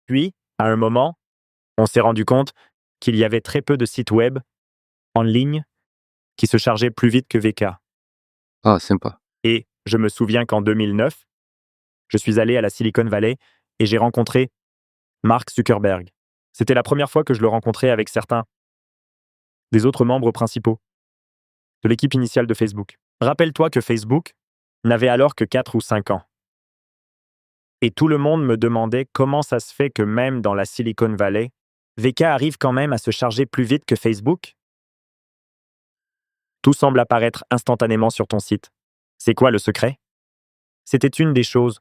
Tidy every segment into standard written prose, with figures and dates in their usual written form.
Puis, à un moment, on s'est rendu compte qu'il y avait très peu de sites web en ligne qui se chargeaient plus vite que VK. Ah, sympa. Et je me souviens qu'en 2009, je suis allé à la Silicon Valley et j'ai rencontré Mark Zuckerberg. C'était la première fois que je le rencontrais avec certains des autres membres principaux de l'équipe initiale de Facebook. Rappelle-toi que Facebook n'avait alors que 4 ou 5 ans. Et tout le monde me demandait comment ça se fait que même dans la Silicon Valley, VK arrive quand même à se charger plus vite que Facebook. Tout semble apparaître instantanément sur ton site. C'est quoi le secret? C'était une des choses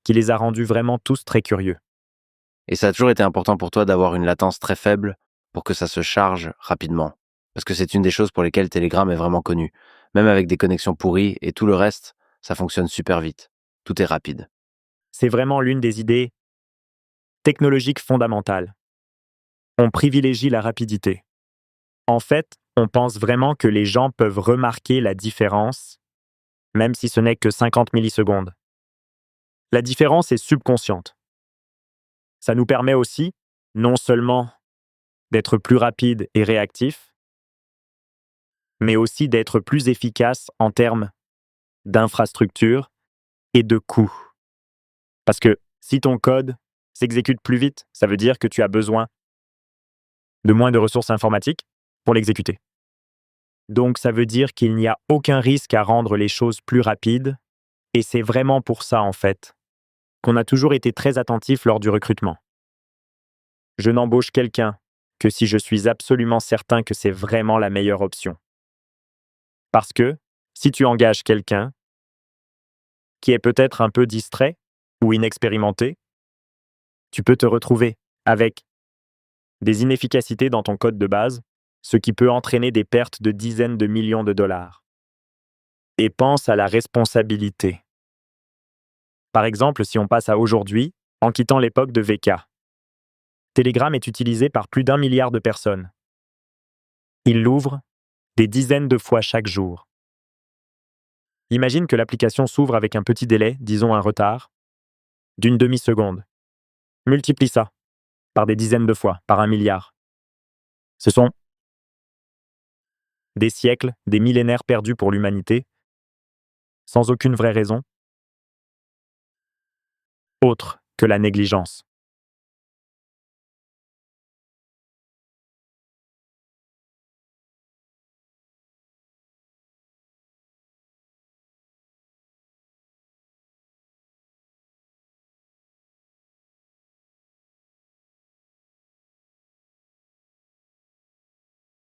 qui les a rendus vraiment tous très curieux. Et ça a toujours été important pour toi d'avoir une latence très faible pour que ça se charge rapidement. Parce que c'est une des choses pour lesquelles Telegram est vraiment connu. Même avec des connexions pourries et tout le reste, ça fonctionne super vite. Tout est rapide. C'est vraiment l'une des idées technologiques fondamentales. On privilégie la rapidité. En fait, on pense vraiment que les gens peuvent remarquer la différence, même si ce n'est que 50 millisecondes. La différence est subconsciente. Ça nous permet aussi, non seulement d'être plus rapide et réactif, mais aussi d'être plus efficace en termes d'infrastructure et de coûts. Parce que si ton code s'exécute plus vite, ça veut dire que tu as besoin de moins de ressources informatiques pour l'exécuter. Donc ça veut dire qu'il n'y a aucun risque à rendre les choses plus rapides, et c'est vraiment pour ça, en fait, qu'on a toujours été très attentif lors du recrutement. Je n'embauche quelqu'un que si je suis absolument certain que c'est vraiment la meilleure option. Parce que si tu engages quelqu'un qui est peut-être un peu distrait ou inexpérimenté, tu peux te retrouver avec des inefficacités dans ton code de base, ce qui peut entraîner des pertes de dizaines de millions de dollars. Et pense à la responsabilité. Par exemple, si on passe à aujourd'hui, en quittant l'époque de VK, Telegram est utilisé par plus d'1 milliard de personnes. Il l'ouvre des dizaines de fois chaque jour. Imagine que l'application s'ouvre avec un petit délai, disons un retard, d'une demi-seconde. Multiplie ça par des dizaines de fois, par 1 milliard. Ce sont des siècles, des millénaires perdus pour l'humanité, sans aucune vraie raison, autre que la négligence.